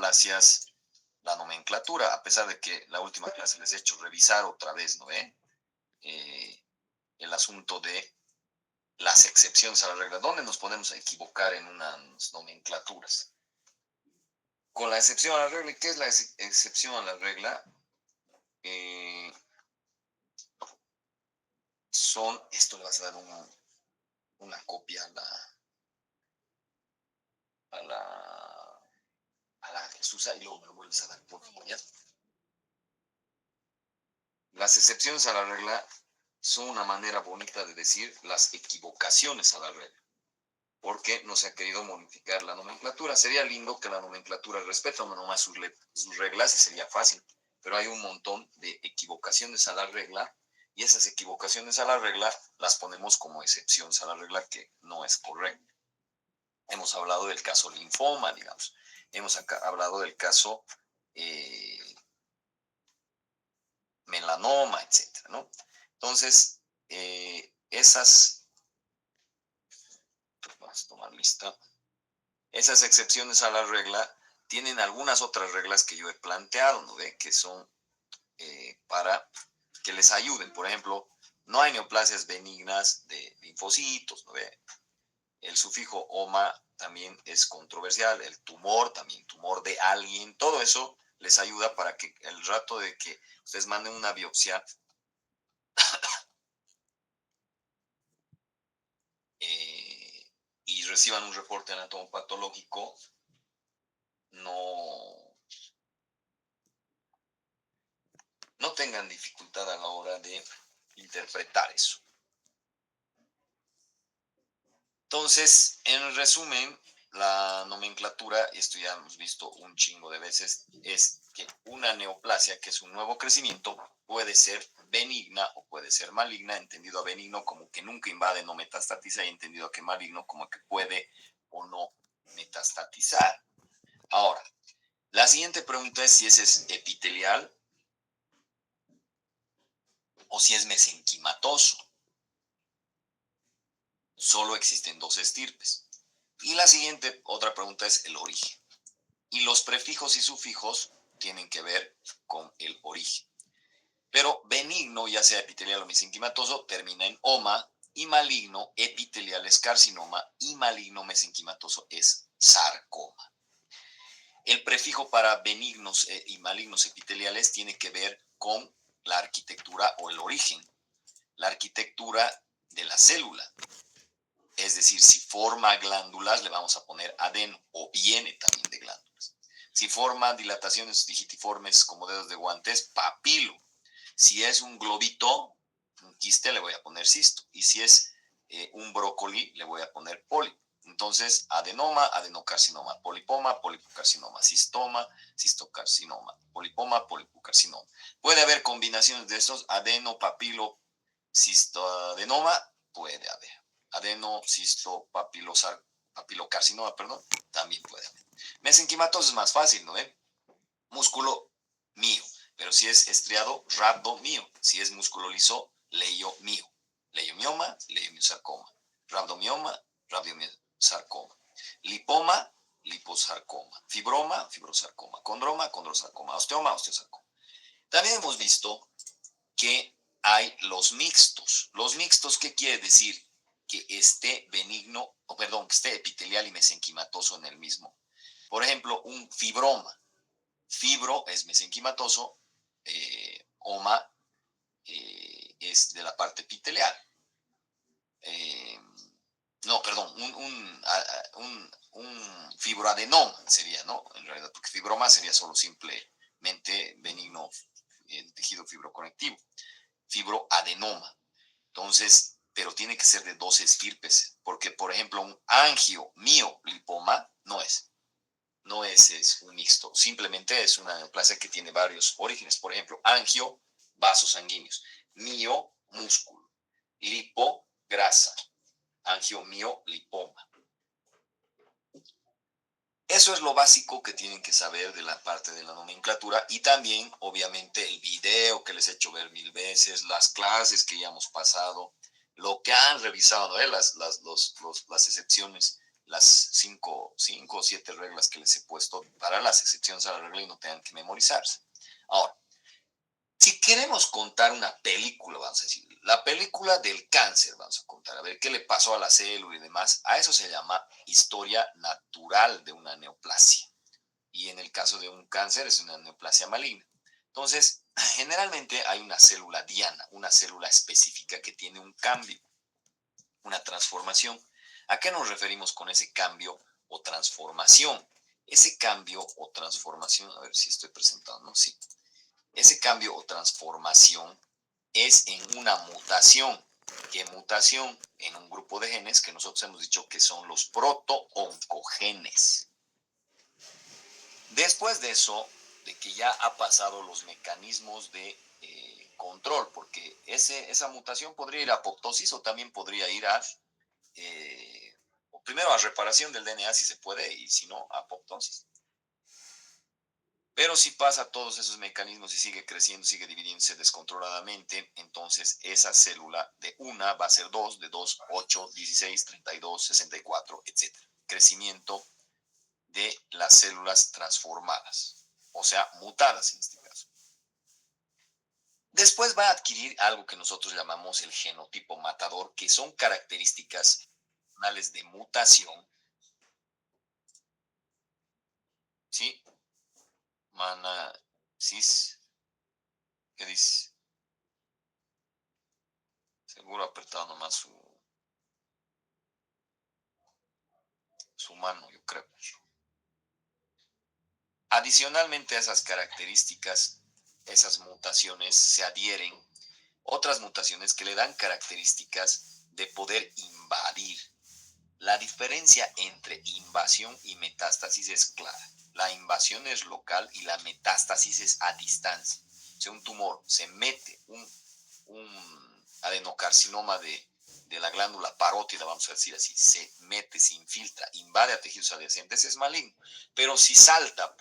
neoplasias la nomenclatura, a pesar de que la última clase les he hecho revisar otra vez, ¿no ve? El asunto de las excepciones a la regla. ¿Dónde nos podemos equivocar en unas nomenclaturas? Con la excepción a la regla. ¿Y qué es la excepción a la regla? Esto le vas a dar una copia a la, a la Jesús y luego me lo vuelves a dar por favor, ¿ya? Las excepciones a la regla son una manera bonita de decir las equivocaciones a la regla, porque no se ha querido modificar la nomenclatura. Sería lindo que la nomenclatura respete nomás sus reglas y sería fácil, pero hay un montón de equivocaciones a la regla y esas equivocaciones a la regla las ponemos como excepciones a la regla, que no es correcto. Hemos hablado del caso linfoma, digamos. Hemos hablado del caso melanoma, etcétera, ¿no? Entonces, vamos a tomar lista. Esas excepciones a la regla tienen algunas otras reglas que yo he planteado, ¿no ve? Que son para que les ayuden. Por ejemplo, no hay neoplasias benignas de linfocitos, ¿no ve? El sufijo oma también es controversial, el tumor, también tumor de alguien, todo eso les ayuda para que el rato de que ustedes manden una biopsia y reciban un reporte anatomopatológico, no tengan dificultad a la hora de interpretar eso. Entonces, en resumen, la nomenclatura, esto ya hemos visto un chingo de veces, es que una neoplasia, que es un nuevo crecimiento, puede ser benigna o puede ser maligna, entendido a benigno como que nunca invade, no metastatiza, y entendido a que maligno como que puede o no metastatizar. Ahora, la siguiente pregunta es si ese es epitelial o si es mesenquimatoso. Solo existen dos estirpes. Y la siguiente, otra pregunta, es el origen. Y los prefijos y sufijos tienen que ver con el origen. Pero benigno, ya sea epitelial o mesenquimatoso, termina en oma, y maligno, epitelial es carcinoma, y maligno mesenquimatoso es sarcoma. El prefijo para benignos y malignos epiteliales tiene que ver con la arquitectura o el origen, la arquitectura de la célula. Es decir, si forma glándulas, le vamos a poner adeno, o viene también de glándulas. Si forma dilataciones digitiformes como dedos de guantes, papilo. Si es un globito, un quiste, le voy a poner cisto. Y si es un brócoli, le voy a poner pólipo. Entonces, adenoma, adenocarcinoma, polipoma, polipocarcinoma, cistoma, cistocarcinoma, polipoma, polipocarcinoma. Puede haber combinaciones de estos, adeno, papilo, cistoadenoma, puede haber. Papilocarcinoma, perdón, también puede haber. Mesenquimatoso es más fácil, ¿no? Músculo mío, pero si es estriado, rabdomío. Si es músculo liso, leiomío. Leiomioma, leiomiosarcoma. Rabdomioma, rabdomiosarcoma. Lipoma, liposarcoma. Fibroma, fibrosarcoma. Condroma, condrosarcoma. Osteoma, osteosarcoma. También hemos visto que hay los mixtos. Los mixtos, ¿qué quiere decir? Que esté benigno, que esté epitelial y mesenquimatoso en el mismo. Por ejemplo, un fibroma. Fibro es mesenquimatoso, oma es de la parte epitelial. Un fibroadenoma sería, ¿no? En realidad, porque fibroma sería solo simplemente benigno tejido fibroconectivo. Fibroadenoma. Entonces, pero tiene que ser de dos estirpes, porque, por ejemplo, un angiomiolipoma no es un mixto, simplemente es una neoplasia que tiene varios orígenes. Por ejemplo, angio, vasos sanguíneos, mio, músculo, lipo, grasa, angiomiolipoma. Eso es lo básico que tienen que saber de la parte de la nomenclatura, y también, obviamente, el video que les he hecho ver 1000 veces, las clases que ya hemos pasado, lo que han revisado, ¿no? Las excepciones, las cinco o siete reglas que les he puesto para las excepciones a la regla y no tengan que memorizarse. Ahora, si queremos contar una película, vamos a decir, la película del cáncer, vamos a contar, a ver qué le pasó a la célula y demás, a eso se llama historia natural de una neoplasia. Y en el caso de un cáncer es una neoplasia maligna. Entonces, generalmente hay una célula diana, una célula específica que tiene un cambio, una transformación. ¿A qué nos referimos con ese cambio o transformación? Ese cambio o transformación, a ver si estoy presentando, ¿no? Sí. Ese cambio o transformación es en una mutación. ¿Qué mutación? En un grupo de genes que nosotros hemos dicho que son los proto-oncogenes. Después de eso, de que ya ha pasado los mecanismos de control, porque esa mutación podría ir a apoptosis o también podría ir a, primero a reparación del DNA si se puede, y si no, a apoptosis. Pero si pasa todos esos mecanismos y sigue creciendo, sigue dividiéndose descontroladamente, entonces esa célula de una va a ser 2, de 2, 8, 16, 32, 64, etc. Crecimiento de las células transformadas, o sea, mutadas en este caso. Después va a adquirir algo que nosotros llamamos el genotipo matador, que son características de mutación, ¿sí? Cis, ¿qué dice? Seguro apretado nomás su mano, yo creo. Adicionalmente a esas características, esas mutaciones se adhieren otras mutaciones que le dan características de poder invadir. La diferencia entre invasión y metástasis es clara. La invasión es local y la metástasis es a distancia. O sea, un tumor se mete, un adenocarcinoma de la glándula parótida, vamos a decir así, se mete, se infiltra, invade a tejidos adyacentes, es maligno. Pero si salta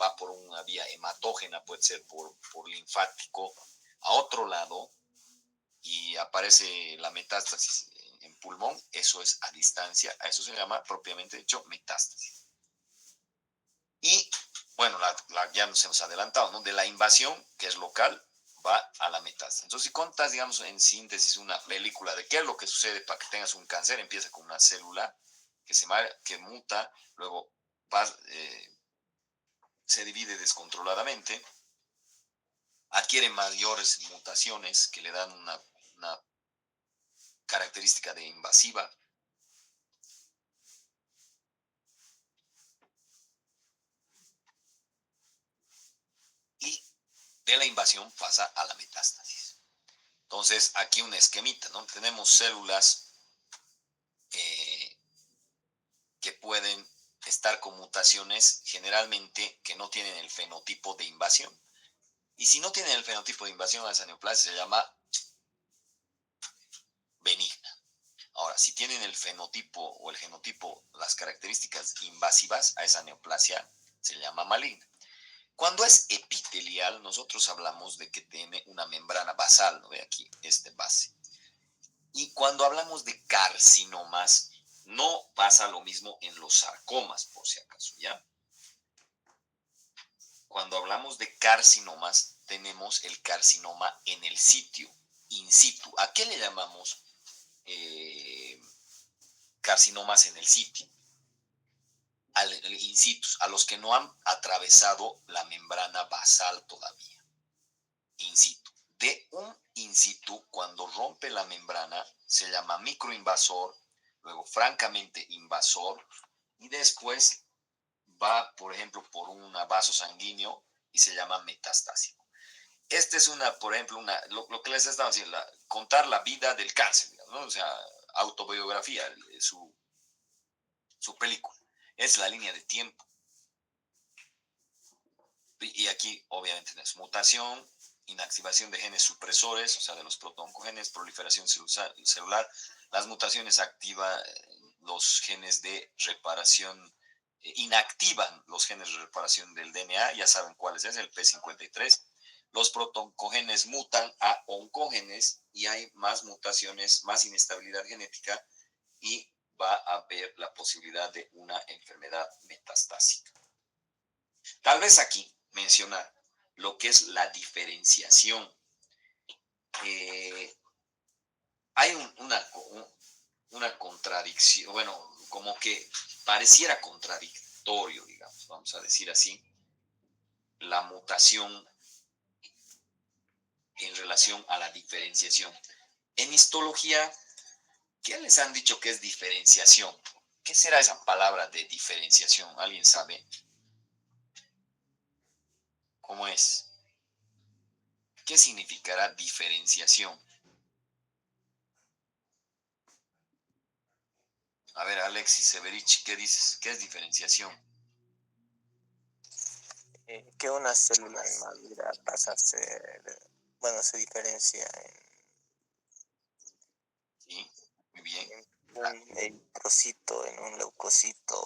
va por una vía hematógena, puede ser por linfático, a otro lado, y aparece la metástasis en pulmón, eso es a distancia, a eso se llama propiamente dicho metástasis. Y bueno, ya nos hemos adelantado, ¿no? De la invasión, que es local, va a la metástasis. Entonces, si contas, digamos, en síntesis, una película de qué es lo que sucede para que tengas un cáncer, empieza con una célula que muta, luego se divide descontroladamente, adquiere mayores mutaciones que le dan una característica de invasiva, y de la invasión pasa a la metástasis. Entonces, aquí un esquemita, ¿no? Tenemos células que pueden estar con mutaciones generalmente que no tienen el fenotipo de invasión. Y si no tienen el fenotipo de invasión a esa neoplasia, se llama benigna. Ahora, si tienen el fenotipo o el genotipo, las características invasivas a esa neoplasia, se llama maligna. Cuando es epitelial, nosotros hablamos de que tiene una membrana basal, ¿no ve aquí? Base. Y cuando hablamos de carcinomas, no pasa lo mismo en los sarcomas, por si acaso, ¿ya? Cuando hablamos de carcinomas, tenemos el carcinoma en el sitio, in situ. ¿A qué le llamamos carcinomas en el sitio? Al in situ, a los que no han atravesado la membrana basal todavía. In situ. De un in situ, cuando rompe la membrana, se llama microinvasor, luego francamente invasor, y después va, por ejemplo, por un vaso sanguíneo y se llama metastásico. Esta es por ejemplo, lo que les estaba diciendo, contar la vida del cáncer, ¿no? O sea, autobiografía, su película. Es la línea de tiempo. Y aquí, obviamente, es mutación, inactivación de genes supresores, o sea, de los protooncogenes, proliferación celular. Las mutaciones activan los genes de reparación, inactivan los genes de reparación del DNA, ya saben cuáles es, el P53. Los protooncogenes mutan a oncógenes y hay más mutaciones, más inestabilidad genética y va a haber la posibilidad de una enfermedad metastásica. Tal vez aquí mencionar lo que es la diferenciación. Hay una contradicción, bueno, como que pareciera contradictorio, digamos, vamos a decir así, la mutación en relación a la diferenciación. En histología, ¿qué les han dicho que es diferenciación? ¿Qué será esa palabra de diferenciación? ¿Alguien sabe cómo es? ¿Qué significará diferenciación? A ver, Alexis Severich, ¿qué dices? ¿Qué es diferenciación? Que una célula inmadura pasa a ser, bueno, se diferencia Sí, muy bien. en un eritrocito, en un leucocito,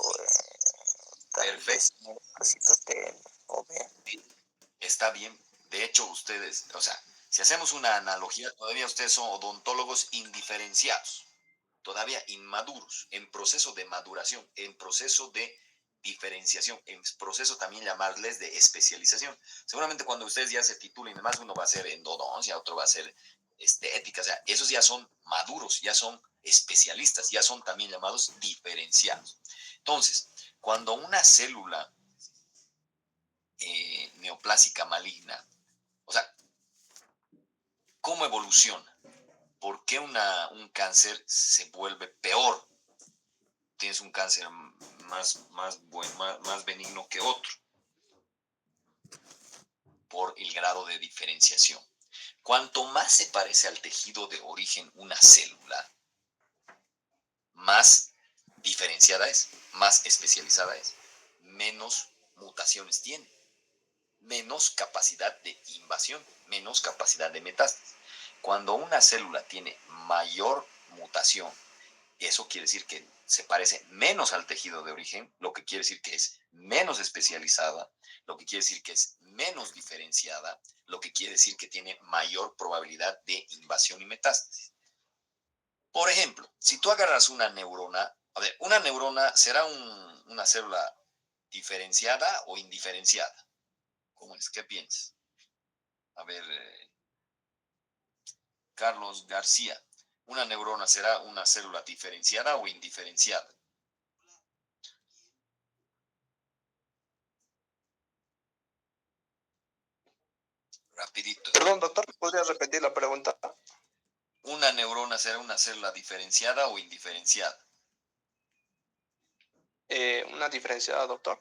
tal vez Perfecto. un leucocito T o B. Está bien. De hecho, ustedes, o sea, si hacemos una analogía, todavía ustedes son odontólogos indiferenciados, todavía inmaduros, en proceso de maduración, en proceso de diferenciación, en proceso también llamarles de especialización. Seguramente cuando ustedes ya se titulen, además uno va a ser endodoncia, otro va a ser estética, o sea, esos ya son maduros, ya son especialistas, ya son también llamados diferenciados. Entonces, cuando una célula neoplásica maligna, o sea, ¿cómo evoluciona? ¿Por qué un cáncer se vuelve peor? Tienes un cáncer más benigno que otro por el grado de diferenciación. Cuanto más se parece al tejido de origen una célula, más diferenciada es, más especializada es, menos mutaciones tiene, menos capacidad de invasión, menos capacidad de metástasis. Cuando una célula tiene mayor mutación, eso quiere decir que se parece menos al tejido de origen, lo que quiere decir que es menos especializada, lo que quiere decir que es menos diferenciada, lo que quiere decir que tiene mayor probabilidad de invasión y metástasis. Por ejemplo, si tú agarras una neurona, a ver, una neurona será una célula diferenciada o indiferenciada. ¿Cómo es? ¿Qué piensas? A ver, Carlos García, ¿una neurona será una célula diferenciada o indiferenciada? Rapidito. Perdón, doctor, ¿podría repetir la pregunta? ¿Una neurona será una célula diferenciada o indiferenciada? Una diferenciada, doctor.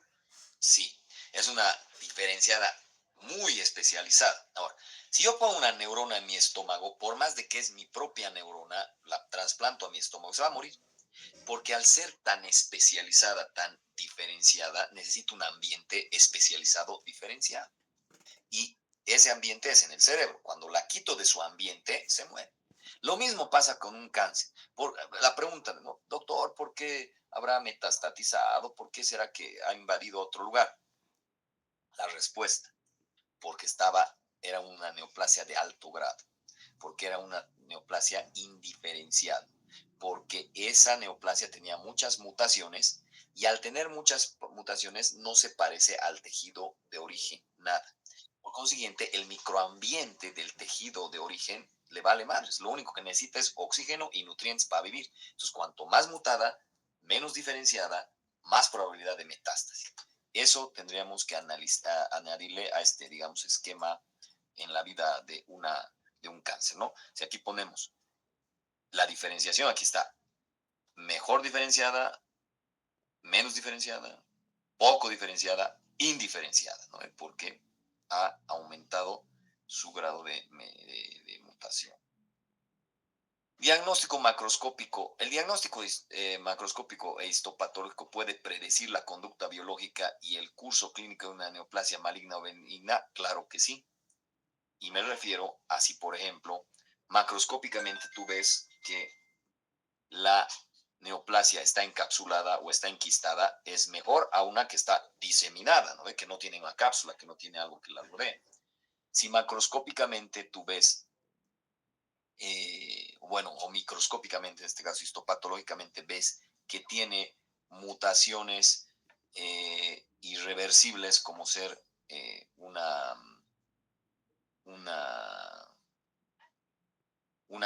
Sí, es una diferenciada muy especializada. Ahora, si yo pongo una neurona en mi estómago, por más de que es mi propia neurona, la trasplanto a mi estómago, se va a morir. Porque al ser tan especializada, tan diferenciada, necesita un ambiente especializado diferenciado. Y ese ambiente es en el cerebro. Cuando la quito de su ambiente, se muere. Lo mismo pasa con un cáncer. La pregunta, ¿no? Doctor, ¿por qué habrá metastatizado? ¿Por qué será que ha invadido otro lugar? La respuesta, porque era una neoplasia de alto grado, porque era una neoplasia indiferenciada, porque esa neoplasia tenía muchas mutaciones y al tener muchas mutaciones no se parece al tejido de origen, nada. Por consiguiente, el microambiente del tejido de origen le vale madres. Lo único que necesita es oxígeno y nutrientes para vivir. Entonces, cuanto más mutada, menos diferenciada, más probabilidad de metástasis. Eso tendríamos que añadirle a este, digamos, esquema en la vida de un cáncer, ¿no? Si aquí ponemos la diferenciación, aquí está mejor diferenciada, menos diferenciada, poco diferenciada, indiferenciada, ¿no? Porque ha aumentado su grado de mutación. Diagnóstico macroscópico. El diagnóstico macroscópico e histopatológico puede predecir la conducta biológica y el curso clínico de una neoplasia maligna o benigna. Claro que sí. Y me refiero a si, por ejemplo, macroscópicamente tú ves que la neoplasia está encapsulada o está enquistada, es mejor a una que está diseminada, ¿no? Que no tiene una cápsula, que no tiene algo que la rodee. Si macroscópicamente tú ves, bueno, o microscópicamente, en este caso histopatológicamente, ves que tiene mutaciones irreversibles como ser una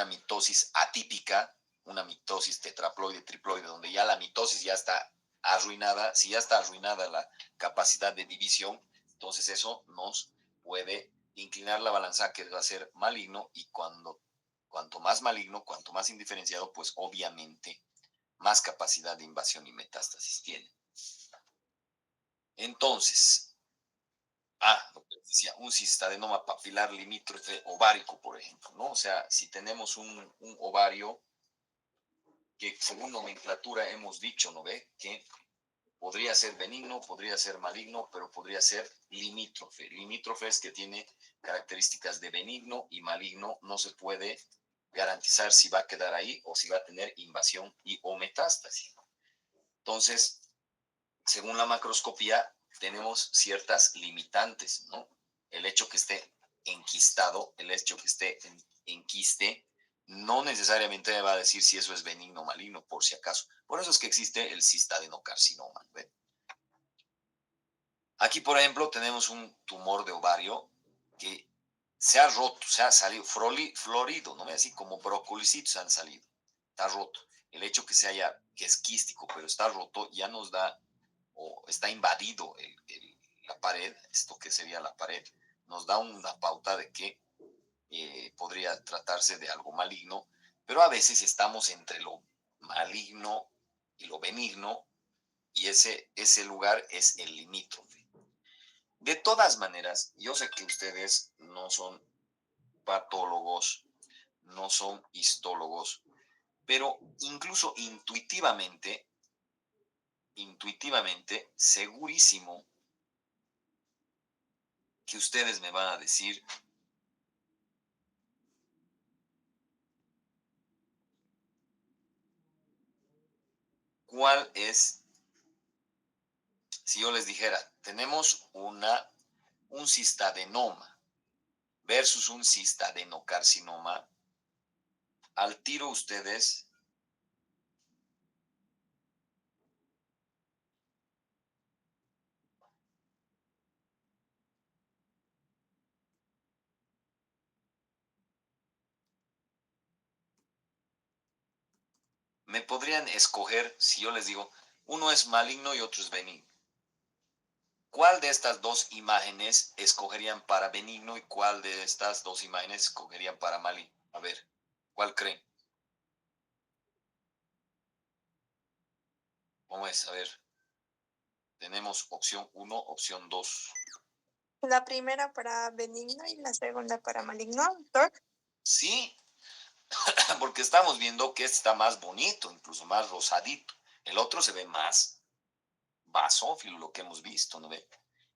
mitosis atípica, una mitosis tetraploide, triploide, donde ya la mitosis ya está arruinada. Si ya está arruinada la capacidad de división, entonces eso nos puede inclinar la balanza que va a ser maligno, y cuanto más maligno, cuanto más indiferenciado, pues obviamente más capacidad de invasión y metástasis tiene. Entonces, lo que decía, un cistadenoma papilar limítrofe ovárico, por ejemplo, ¿no? O sea, si tenemos un ovario que según nomenclatura hemos dicho, ¿no ve? Que podría ser benigno, podría ser maligno, pero podría ser limítrofe. Limítrofe es que tiene características de benigno y maligno. No se puede garantizar si va a quedar ahí o si va a tener invasión y o metástasis. Entonces, según la macroscopía, tenemos ciertas limitantes, ¿no? El hecho que esté enquistado, el hecho que esté en quiste, no necesariamente me va a decir si eso es benigno o maligno, por si acaso. Por eso es que existe el cistadenocarcinoma, ¿ve? Aquí, por ejemplo, tenemos un tumor de ovario que se ha roto, se ha salido florido, ¿no? Así como brocolicitos han salido. Está roto. El hecho que que es quístico, pero está roto, ya nos da, o está invadido la pared, esto que sería la pared, nos da una pauta de que podría tratarse de algo maligno, pero a veces estamos entre lo maligno y lo benigno, y ese lugar es el limítrofe. De todas maneras, yo sé que ustedes no son patólogos, no son histólogos, pero incluso intuitivamente, segurísimo que ustedes me van a decir cuál es, si yo les dijera, tenemos un cistadenoma versus un cistadenocarcinoma, al tiro ustedes me podrían escoger, si yo les digo, uno es maligno y otro es benigno. ¿Cuál de estas dos imágenes escogerían para benigno y cuál de estas dos imágenes escogerían para maligno? A ver, ¿cuál creen? ¿Cómo es? A ver, tenemos opción 1, opción 2. La primera para benigno y la segunda para maligno, doctor. Sí, porque estamos viendo que este está más bonito, incluso más rosadito. El otro se ve más basófilo, lo que hemos visto, ¿no ve?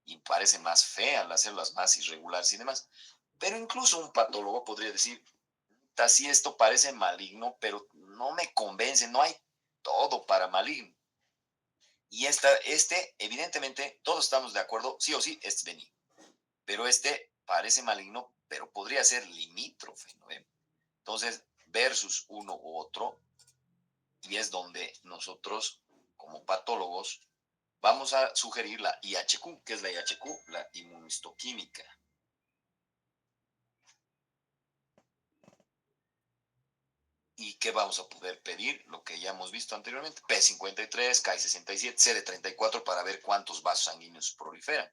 Y parece más fea, las células más irregulares y demás. Pero incluso un patólogo podría decir, si esto parece maligno, pero no me convence, no hay todo para maligno. Y evidentemente, todos estamos de acuerdo, sí o sí, este es benigno. Pero este parece maligno, pero podría ser limítrofe, ¿no ve? Entonces, versus uno u otro, y es donde nosotros, como patólogos, vamos a sugerir la IHQ. ¿Qué es la IHQ? La inmunistoquímica. ¿Y qué vamos a poder pedir? Lo que ya hemos visto anteriormente, P53, Ki67, CD34, para ver cuántos vasos sanguíneos proliferan.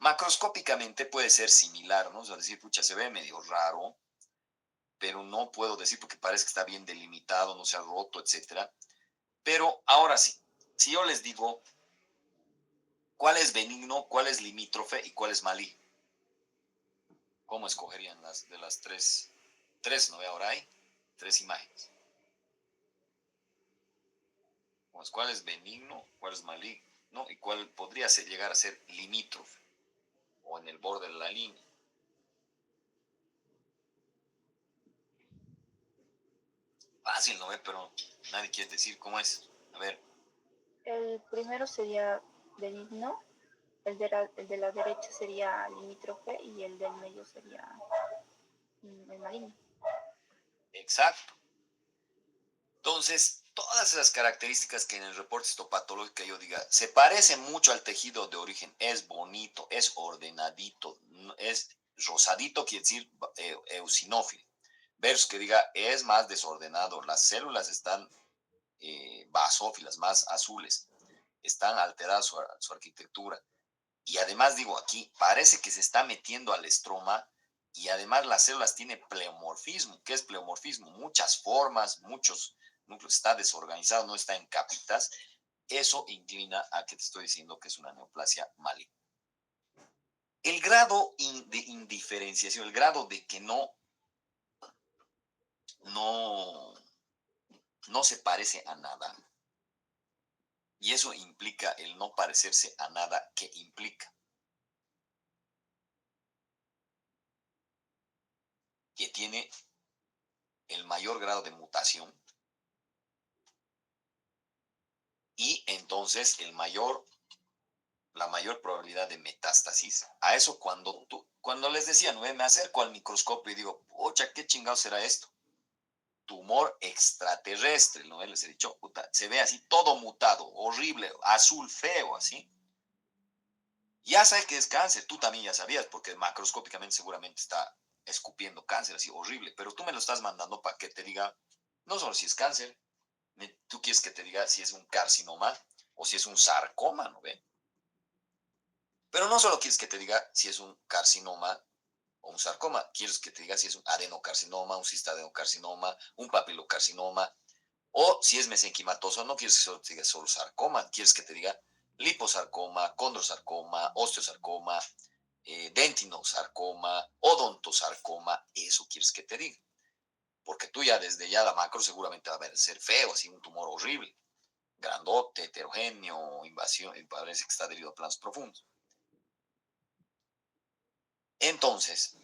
Macroscópicamente puede ser similar, ¿no? O sea, decir, pucha, se ve medio raro, pero no puedo decir porque parece que está bien delimitado, no se ha roto, etcétera. Pero ahora sí, si yo les digo cuál es benigno, cuál es limítrofe y cuál es maligno, ¿cómo escogerían de las tres? Tres, ¿no? Ahora hay tres imágenes. Pues, ¿cuál es benigno, cuál es maligno, ¿no? Y cuál podría llegar a ser limítrofe o en el borde de la línea? Fácil, ¿no ve? Pero nadie quiere decir cómo es. A ver. El primero sería benigno, el de la derecha sería limítrofe y el del medio sería el maligno. Exacto. Entonces, todas esas características que en el reporte histopatológico yo diga, se parece mucho al tejido de origen, es bonito, es ordenadito, es rosadito, quiere decir eosinófilo, versus que diga, es más desordenado, las células están basófilas, más azules, están alteradas su arquitectura. Y además digo aquí, parece que se está metiendo al estroma y además las células tienen pleomorfismo. ¿Qué es pleomorfismo? Muchas formas, muchos núcleos, está desorganizado, no está en capitas. Eso inclina a que te estoy diciendo que es una neoplasia maligna. El grado de indiferenciación, el grado de que no se parece a nada, y eso implica el no parecerse a nada, ¿qué implica? Que tiene el mayor grado de mutación y entonces la mayor probabilidad de metástasis. A eso cuando les decía, ¿no? Me acerco al microscopio y digo, ocha, ¿qué chingado será esto? Tumor extraterrestre, ¿no? Les he dicho, puta, se ve así todo mutado, horrible, azul, feo, así. Ya sabes que es cáncer, tú también ya sabías, porque macroscópicamente seguramente está escupiendo cáncer, así horrible, pero tú me lo estás mandando para que te diga, no solo si es cáncer, tú quieres que te diga si es un carcinoma o si es un sarcoma, ¿no ve? Pero no solo quieres que te diga si es un carcinoma o un sarcoma, quieres que te diga si es un adenocarcinoma, un cistadencarcinoma, un papilocarcinoma, o si es mesenquimatoso, no quieres que solo te diga solo sarcoma, quieres que te diga liposarcoma, condrosarcoma, osteosarcoma, dentinosarcoma, odontosarcoma, eso quieres que te diga. Porque tú ya desde ya la macro seguramente va a ser feo, así un tumor horrible, grandote, heterogéneo, invasión, parece que está adherido a planos profundos. Entonces,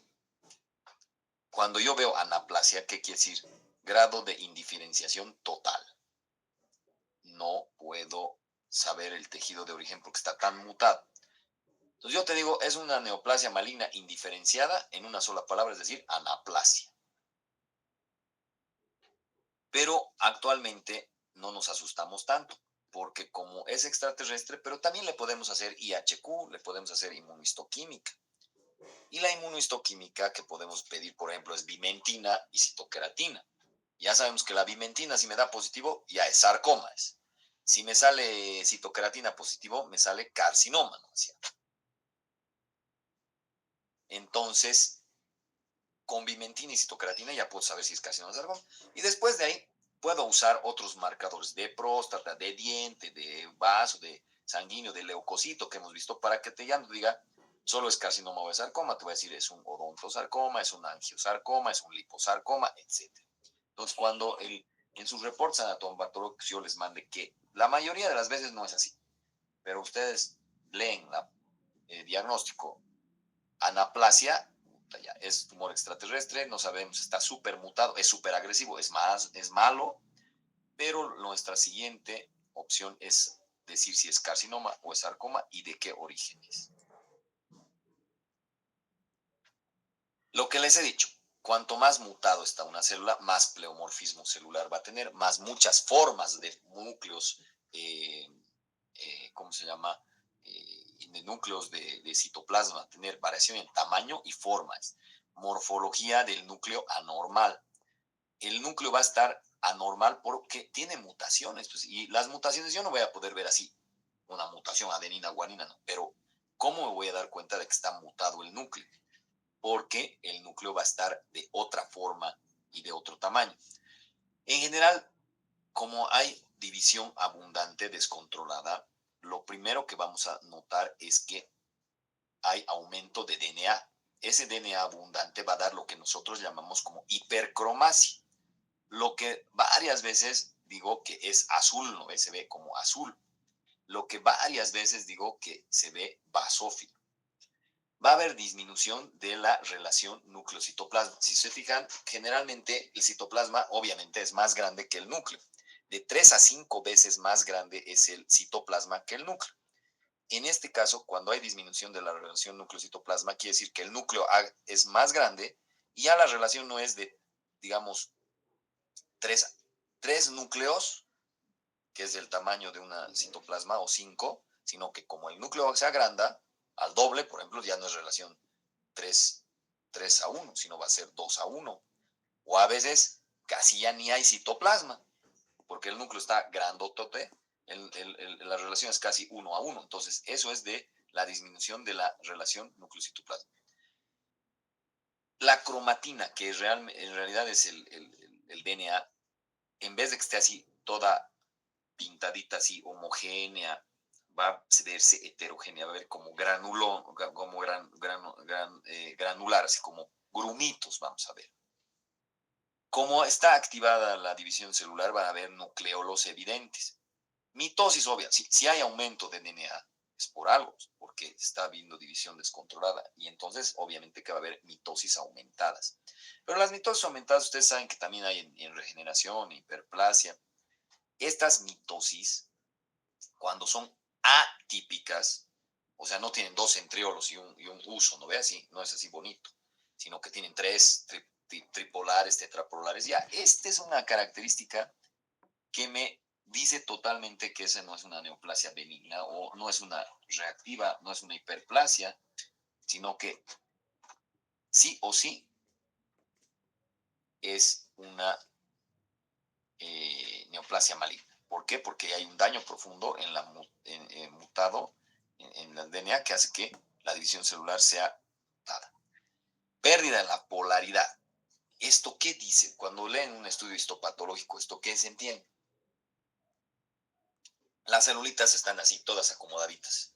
cuando yo veo anaplasia, ¿qué quiere decir? Grado de indiferenciación total. No puedo saber el tejido de origen porque está tan mutado. Entonces yo te digo, es una neoplasia maligna indiferenciada en una sola palabra, es decir, anaplasia. Pero actualmente no nos asustamos tanto, porque como es extraterrestre, pero también le podemos hacer IHQ, le podemos hacer inmunistoquímica. Y la inmunistoquímica que podemos pedir, por ejemplo, es bimentina y citoqueratina. Ya sabemos que la bimentina, si me da positivo, ya es sarcoma. Si me sale citoqueratina positivo, me sale carcinoma, ¿no? Entonces, con bimentina y citoqueratina ya puedo saber si es carcinoma o sarcoma. Y después de ahí, puedo usar otros marcadores de próstata, de diente, de vaso, de sanguíneo, de leucocito que hemos visto para que te ya no diga solo es carcinoma o es sarcoma. Te voy a decir es un odontosarcoma, es un angiosarcoma, es un liposarcoma, etc. Entonces, cuando en sus reportes anatomopatológicos yo les mande que la mayoría de las veces no es así, pero ustedes leen el diagnóstico anaplasia, ya es tumor extraterrestre, no sabemos, está súper mutado, es súper agresivo, es malo, pero nuestra siguiente opción es decir si es carcinoma o es sarcoma y de qué origen es. Lo que les he dicho, cuanto más mutado está una célula, más pleomorfismo celular va a tener, más muchas formas de núcleos, ¿cómo se llama? De núcleos de citoplasma, va a tener variación en tamaño y formas. Morfología del núcleo anormal. El núcleo va a estar anormal porque tiene mutaciones, pues, y las mutaciones yo no voy a poder ver así, una mutación adenina, guanina, no, pero ¿cómo me voy a dar cuenta de que está mutado el núcleo? Porque el núcleo va a estar de otra forma y de otro tamaño. En general, como hay división abundante, descontrolada, lo primero que vamos a notar es que hay aumento de DNA. Ese DNA abundante va a dar lo que nosotros llamamos como hipercromasia, lo que varias veces digo que es azul, ¿no? Se ve como azul, lo que varias veces digo que se ve basófilo. Va a haber disminución de la relación núcleo-citoplasma. Si se fijan, generalmente el citoplasma obviamente es más grande que el núcleo. De 3 a 5 veces más grande es el citoplasma que el núcleo. En este caso, cuando hay disminución de la relación núcleo-citoplasma, quiere decir que el núcleo es más grande y ya la relación no es de, digamos, tres núcleos que es del tamaño de una citoplasma o 5, sino que como el núcleo se agranda al doble, por ejemplo, ya no es relación 3:1, sino va a ser 2:1. O a veces casi ya ni hay citoplasma, porque el núcleo está grandotote, la relación es casi 1:1. Entonces, eso es de la disminución de la relación núcleo-citoplasma. La cromatina, que en realidad es el DNA, en vez de que esté así toda pintadita así homogénea, va a verse heterogénea, va a ver como granular, así como grumitos, vamos a ver. Como está activada la división celular, va a haber nucleolos evidentes. Mitosis obvia, si hay aumento de DNA, es por algo, porque está habiendo división descontrolada, y entonces obviamente que va a haber mitosis aumentadas. Pero las mitosis aumentadas, ustedes saben que también hay en regeneración, hiperplasia. Estas mitosis, cuando son atípicas, o sea, no tienen dos centriolos y un uso, ¿no ve así? No es así bonito, sino que tienen tres tripolares, tetrapolares. Ya, esta es una característica que me dice totalmente que esa no es una neoplasia benigna o no es una reactiva, no es una hiperplasia, sino que sí o sí es una neoplasia maligna. ¿Por qué? Porque hay un daño profundo mutado en el DNA que hace que la división celular sea mutada. Pérdida de la polaridad. ¿Esto qué dice? Cuando leen un estudio histopatológico, ¿esto qué se entiende? Las celulitas están así, todas acomodaditas.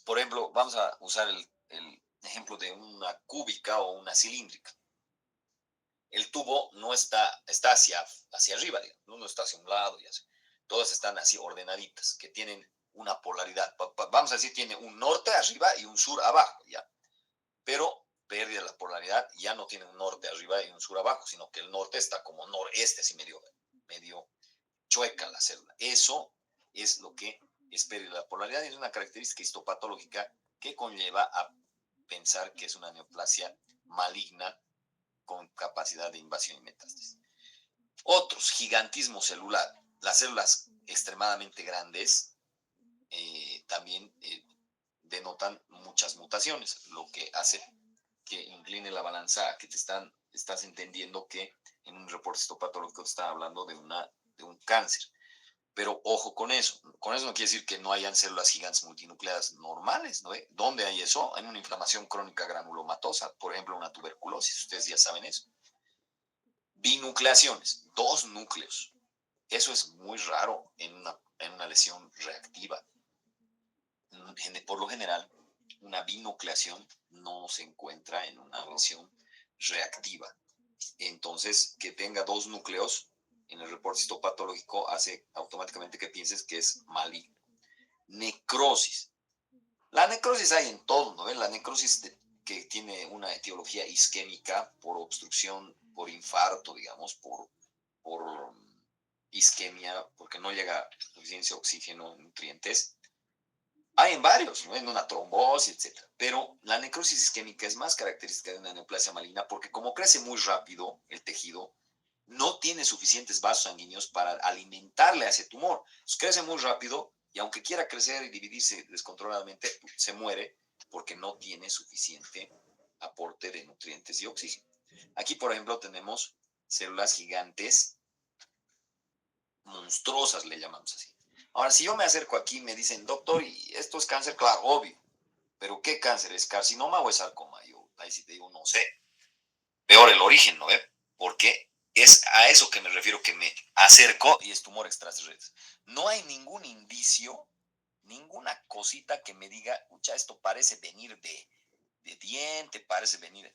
Por ejemplo, vamos a usar el ejemplo de una cúbica o una cilíndrica. El tubo no está hacia arriba, digamos, no está hacia un lado, y así. Todas están así ordenaditas, que tienen una polaridad. Vamos a decir, tiene un norte arriba y un sur abajo, ¿ya? Pero pérdida la polaridad, ya no tiene un norte arriba y un sur abajo, sino que el norte está como noreste, así medio chueca la célula. Eso es lo que es pérdida de la polaridad y es una característica histopatológica que conlleva a pensar que es una neoplasia maligna con capacidad de invasión y metástasis. Otros, gigantismo celular. Las células extremadamente grandes también denotan muchas mutaciones, lo que hace que incline la balanza a que estás entendiendo que en un reporte histopatológico te está hablando de un cáncer. Pero ojo con eso. Con eso no quiere decir que no hayan células gigantes multinucleadas normales, ¿no? ¿Dónde hay eso? En una inflamación crónica granulomatosa, por ejemplo, una tuberculosis. Ustedes ya saben eso. Binucleaciones, 2 núcleos. Eso es muy raro en una lesión reactiva. Por lo general, una binucleación no se encuentra en una lesión reactiva. Entonces, que tenga 2 núcleos en el reporte histopatológico hace automáticamente que pienses que es maligno. Necrosis. La necrosis hay en todo, ¿no? La necrosis que tiene una etiología isquémica por obstrucción, por infarto, digamos, por isquemia, porque no llega suficiencia de oxígeno, nutrientes. Hay en varios, ¿no? En una trombosis, etc. Pero la necrosis isquémica es más característica de una neoplasia maligna porque como crece muy rápido el tejido, no tiene suficientes vasos sanguíneos para alimentarle a ese tumor. Entonces, crece muy rápido y aunque quiera crecer y dividirse descontroladamente, se muere porque no tiene suficiente aporte de nutrientes y oxígeno. Aquí, por ejemplo, tenemos células gigantes, monstruosas, le llamamos así. Ahora, si yo me acerco aquí y me dicen, doctor, ¿y esto es cáncer? Claro, obvio. ¿Pero qué cáncer? ¿Es carcinoma o es sarcoma? Yo ahí sí te digo, no sé. Peor el origen, ¿no? Porque es a eso que me refiero, que me acerco y es tumor extraterrestre. No hay ningún indicio, ninguna cosita que me diga, escucha, esto parece venir de diente, parece venir.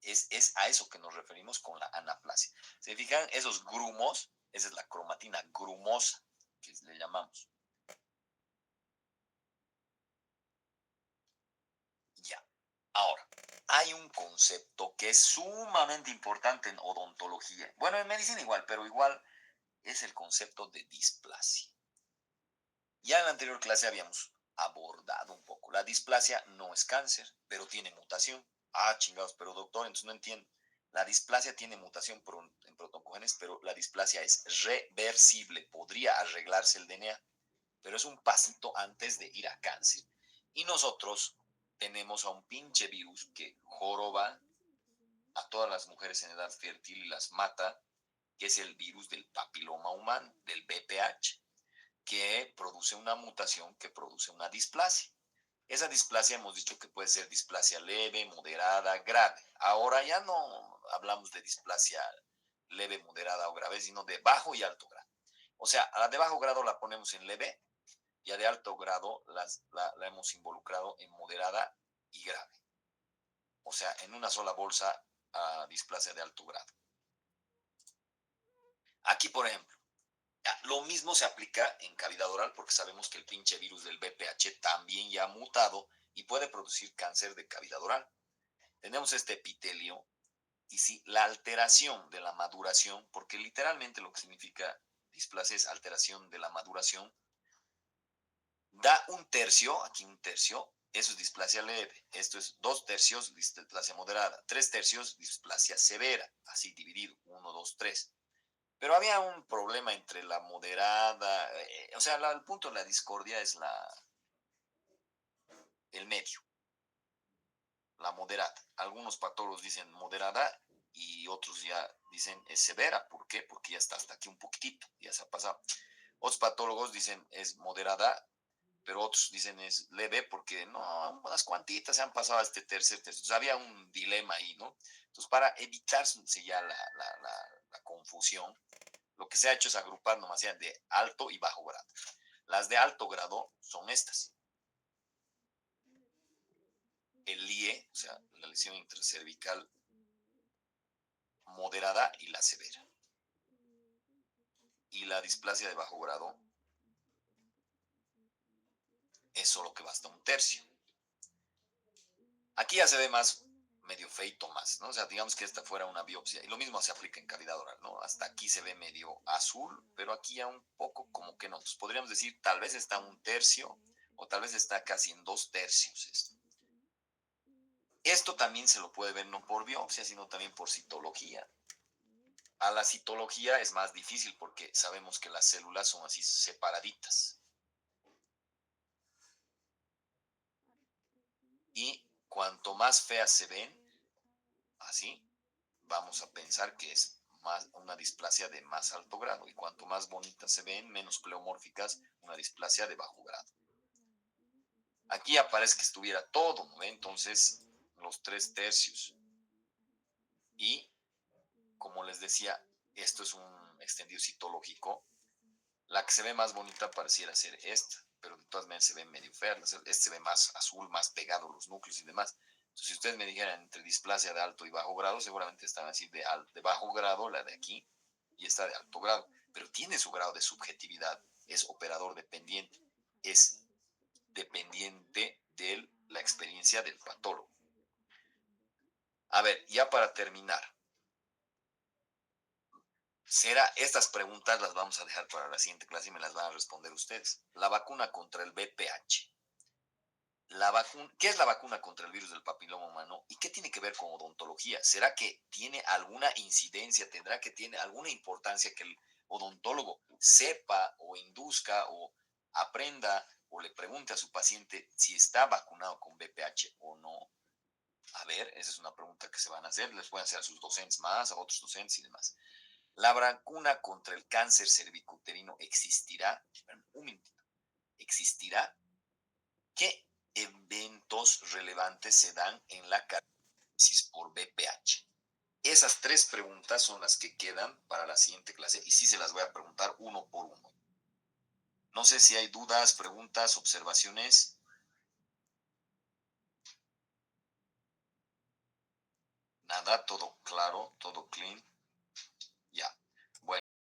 Es a eso que nos referimos con la anaplasia. ¿Se fijan? Esos grumos, esa es la cromatina grumosa, que le llamamos. Ya. Ahora, hay un concepto que es sumamente importante en odontología. Bueno, en medicina igual, pero igual es el concepto de displasia. Ya en la anterior clase habíamos abordado un poco. La displasia no es cáncer, pero tiene mutación. Ah, chingados, pero doctor, entonces no entiendo. La displasia tiene mutación en jóvenes, pero la displasia es reversible, podría arreglarse el DNA, pero es un pasito antes de ir a cáncer. Y nosotros tenemos a un pinche virus que joroba a todas las mujeres en edad fértil y las mata, que es el virus del papiloma humano, del VPH, que produce una mutación que produce una displasia. Esa displasia hemos dicho que puede ser displasia leve, moderada, grave. Ahora ya no hablamos de displasia leve, moderada o grave, sino de bajo y alto grado. O sea, a la de bajo grado la ponemos en leve y a de alto grado la hemos involucrado en moderada y grave. O sea, en una sola bolsa a displasia de alto grado. Aquí, por ejemplo, lo mismo se aplica en cavidad oral porque sabemos que el pinche virus del VPH también ya ha mutado y puede producir cáncer de cavidad oral. Tenemos este epitelio y sí, la alteración de la maduración, porque literalmente lo que significa displasia es alteración de la maduración, da un tercio, aquí un tercio, eso es displasia leve, esto es 2/3 displasia moderada, 3/3 displasia severa, así dividido, 1, 2, 3. Pero había un problema entre la moderada, o sea, el punto de la discordia es el medio, la moderada. Algunos patólogos dicen moderada y otros ya dicen es severa. ¿Por qué? Porque ya está hasta aquí un poquitito, ya se ha pasado. Otros patólogos dicen es moderada, pero otros dicen es leve porque no, unas cuantitas se han pasado a este tercer. Entonces había un dilema ahí, ¿no? Entonces, para evitarse ya la confusión, lo que se ha hecho es agrupar nomás ya de alto y bajo grado. Las de alto grado son estas. El LIE, o sea, la lesión intercervical moderada y la severa. Y la displasia de bajo grado es solo que basta un tercio. Aquí ya se ve más medio feito más, ¿no? O sea, digamos que esta fuera una biopsia. Y lo mismo se aplica en cavidad oral, ¿no? Hasta aquí se ve medio azul, pero aquí ya un poco como que no. Entonces podríamos decir, tal vez está un tercio o tal vez está casi en 2/3 esto. Esto también se lo puede ver no por biopsia, sino también por citología. A la citología es más difícil porque sabemos que las células son así separaditas. Y cuanto más feas se ven, así, vamos a pensar que es más una displasia de más alto grado. Y cuanto más bonitas se ven, menos pleomórficas, una displasia de bajo grado. Aquí aparece que estuviera todo, ¿no? Entonces, los 3/3. Y, como les decía, esto es un extendido citológico. La que se ve más bonita pareciera ser esta, pero de todas maneras se ve medio fea. Este se ve más azul, más pegado los núcleos y demás. Entonces, si ustedes me dijeran entre displasia de alto y bajo grado, seguramente están así de bajo grado, la de aquí, y esta de alto grado. Pero tiene su grado de subjetividad, es operador dependiente, es dependiente de la experiencia del patólogo. A ver, ya para terminar, estas preguntas las vamos a dejar para la siguiente clase y me las van a responder ustedes. La vacuna contra el VPH. ¿Qué es la vacuna contra el virus del papiloma humano y qué tiene que ver con odontología? ¿Será que tiene alguna incidencia, tendrá que tiene alguna importancia que el odontólogo sepa o induzca o aprenda o le pregunte a su paciente si está vacunado con VPH o no? A ver, esa es una pregunta que se van a hacer, les pueden hacer a sus docentes más, a otros docentes y demás. ¿La vacuna contra el cáncer cervicuterino existirá? Un minutito. ¿Existirá? ¿Qué eventos relevantes se dan en la crisis por VPH? Esas 3 preguntas son las que quedan para la siguiente clase y sí se las voy a preguntar uno por uno. No sé si hay dudas, preguntas, observaciones. Nada, todo claro, todo clean.